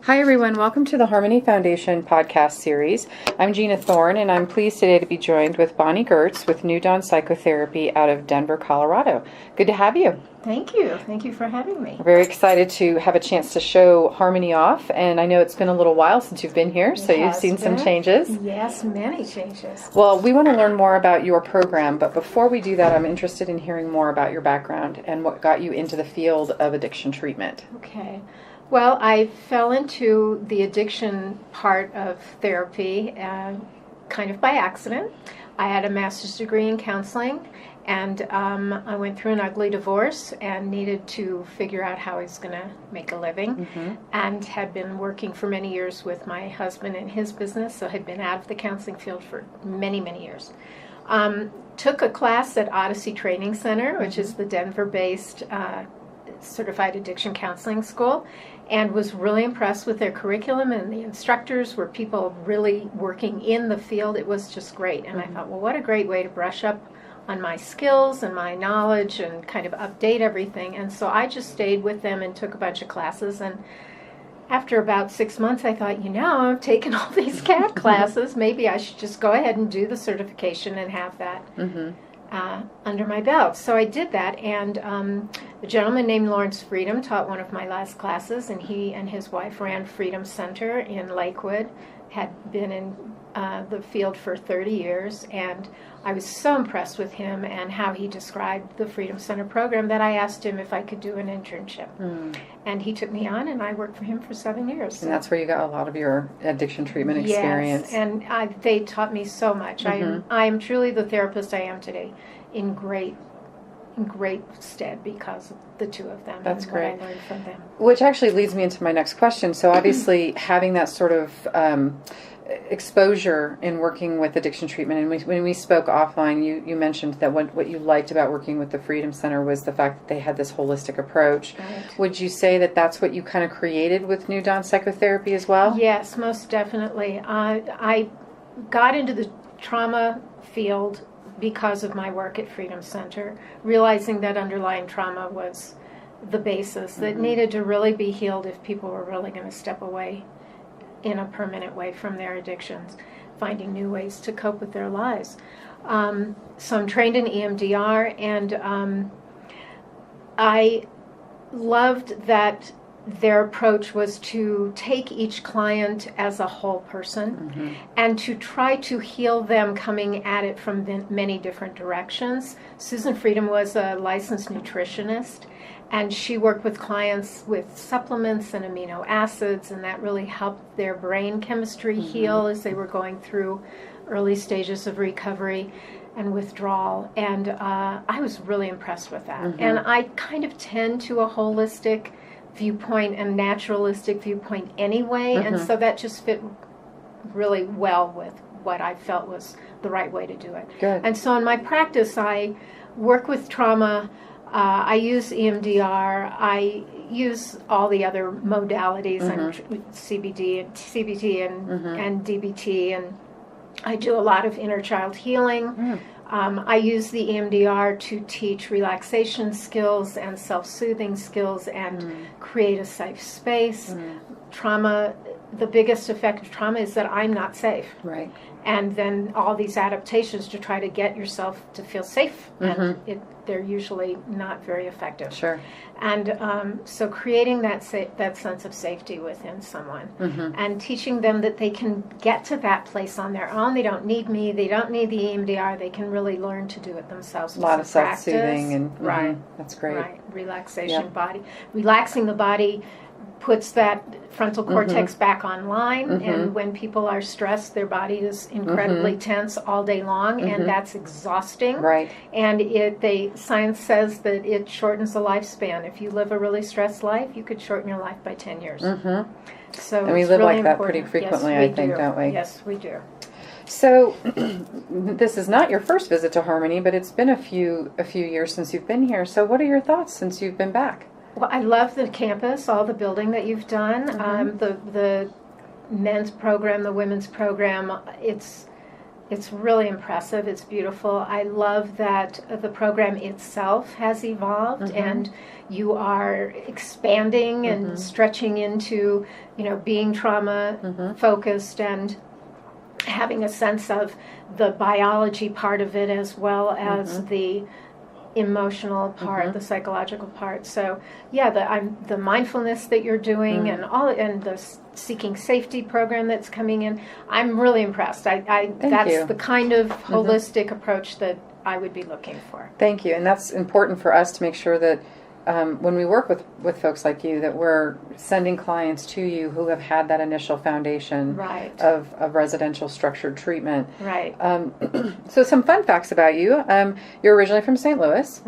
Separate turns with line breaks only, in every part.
Hi everyone, welcome to the Harmony Foundation podcast series. I'm Gina Thorne and I'm pleased today to be joined with Bonnie Gertz with New Dawn Psychotherapy out of Denver, Colorado. Good to have you.
Thank you. Thank you for having me.
We're very excited to have a chance to show Harmony off, and I know it's been a little while since you've been here, so you've seen some changes.
Yes, many changes.
Well, we want to learn more about your program, but before we do that, I'm interested in hearing more about your background and what got you into the field of addiction treatment.
Okay. Well, I fell into the addiction part of therapy kind of by accident. I had a master's degree in counseling, and I went through an ugly divorce and needed to figure out how I was going to make a living, and had been working for many years with my husband in his business, so had been out of the counseling field for many, many years. Took a class at Odyssey Training Center, which is the Denver-based certified addiction counseling school, and was really impressed with their curriculum, and the instructors were people really working in the field. It was just great, and I thought, well, what a great way to brush up on my skills and my knowledge and kind of update everything. And so I just stayed with them and took a bunch of classes, and after about 6 months I thought, I've taken all these CAT classes, maybe I should just go ahead and do the certification and have that under my belt. So I did that, and a gentleman named Lawrence Freedom taught one of my last classes, and he and his wife ran Freedom Center in Lakewood, had been in the field for 30 years, and I was so impressed with him and how he described the Freedom Center program that I asked him if I could do an internship. And he took me on, and I worked for him for 7 years.
And that's where you got a lot of your addiction treatment experience.
Yes, and they taught me so much. I am truly the therapist I am today in great stead because of the two of them.
That's
and
great.
What I learned from them.
Which actually leads me into my next question. So obviously having that sort of exposure in working with addiction treatment, and when we spoke offline, you mentioned that what you liked about working with the Freedom Center was the fact that they had this holistic approach.
Right.
Would you say that that's what you kind of created with New Dawn Psychotherapy as well?
Yes, most definitely. I got into the trauma field because of my work at Freedom Center, realizing that underlying trauma was the basis that needed to really be healed if people were really going to step away in a permanent way from their addictions, finding new ways to cope with their lives. So I'm trained in EMDR, and I loved that their approach was to take each client as a whole person and to try to heal them coming at it from many different directions. Susan Freedom was a licensed nutritionist, and she worked with clients with supplements and amino acids, and that really helped their brain chemistry heal as they were going through early stages of recovery and withdrawal. And I was really impressed with that. And I kind of tend to a holistic viewpoint and naturalistic viewpoint anyway, and so that just fit really well with what I felt was the right way to do it.
Good.
And so in my practice, I work with trauma. I use EMDR. I use all the other modalities, and CBT and DBT, and I do a lot of inner child healing. I use the EMDR to teach relaxation skills and self-soothing skills and create a safe space. Trauma, the biggest effect of trauma is that I'm not safe.
Right.
And then all these adaptations to try to get yourself to feel safe, and they're usually not very effective.
Sure.
And so creating that sense of safety within someone, and teaching them that they can get to that place on their own. They don't need me. They don't need the EMDR. They can really learn to do it themselves.
A lot of self-soothing and
right.
That's great.
Right. Relaxation, body. Relaxing the body puts that frontal cortex back online, and when people are stressed, their body is incredibly tense all day long, and that's exhausting.
Right.
And science says that it shortens the lifespan. If you live a really stressed life, you could shorten your life by 10 years. So
and we live
really
like that
important.
pretty frequently,
Yes,
I think, don't we?
Yes, we do.
So, this is not your first visit to Harmony, but it's been a few years since you've been here. So, what are your thoughts since you've been back?
Well, I love the campus, all the building that you've done, the men's program, the women's program. It's It's really impressive. It's beautiful. I love that the program itself has evolved and you are expanding and stretching into, being trauma focused and having a sense of the biology part of it as well as the emotional part, the psychological part. So the mindfulness that you're doing and the seeking safety program that's coming in, I'm really impressed. That's the kind of holistic approach that I would be looking for.
Thank you. And that's important for us to make sure that when we work with folks like you, that we're sending clients to you who have had that initial foundation of residential structured treatment.
Right.
So some fun facts about you. You're originally from St. Louis.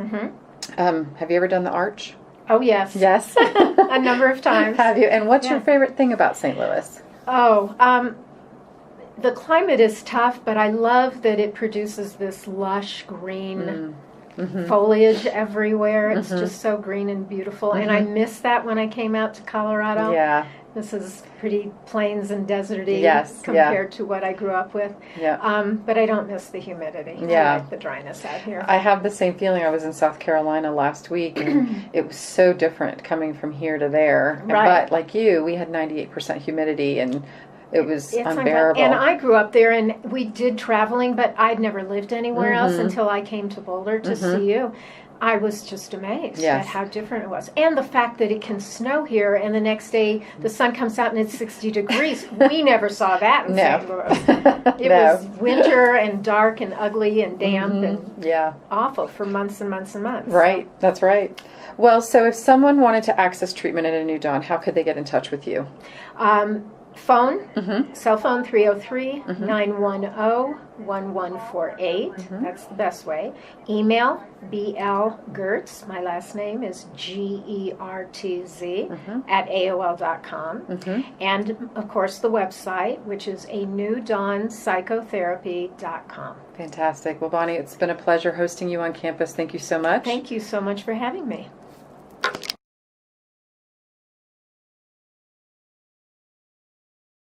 Have you ever done the Arch?
Oh, yes.
Yes.
A number of times.
Have you? And what's your favorite thing about St. Louis?
Oh, the climate is tough, but I love that it produces this lush green foliage everywhere. It's just so green and beautiful. And I miss that when I came out to Colorado.
Yeah.
This is pretty plains and deserty compared to what I grew up with.
Yeah.
But I don't miss the humidity.
Yeah.
I like the dryness out here.
I have the same feeling. I was in South Carolina last week, and it was so different coming from here to there.
Right.
But like you, we had 98% humidity, and it was unbearable.
And I grew up there, and we did traveling, but I'd never lived anywhere else until I came to Boulder to see you. I was just amazed at how different it was. And the fact that it can snow here, and the next day the sun comes out and it's 60 degrees. We never saw that in St. Louis. It was winter and dark and ugly and damp and awful for months and months and months.
Right, that's right. Well, so if someone wanted to access treatment at a New Dawn, how could they get in touch with you?
Phone, cell phone 303-910-1148. That's the best way. Email, blgertz, my last name is GERTZ, at AOL.com. And, of course, the website, which is a newdawnpsychotherapy.com.
Fantastic. Well, Bonnie, it's been a pleasure hosting you on campus. Thank you so much.
Thank you so much for having me.